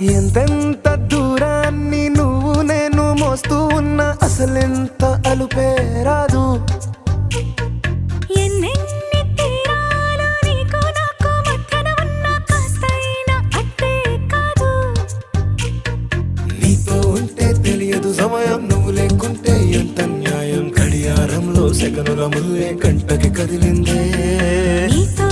ఎంతెంత దూరాన్ని నువ్వు నేను మోస్తూ ఉన్నా అసలెంత అలుపే రాదు. ఎన్నెన్ని తీరాలు నీకు నాకు మధ్యన ఉన్నా కాస్తైనా అట్టే కాదు. నీతో ఉంటే తెలియదు సమయం, నువ్వు లేకుంటే ఎంత న్యాయం. గడియారంలో సెకనుల ముల్లే కంటకి కదిలిందే. నీతో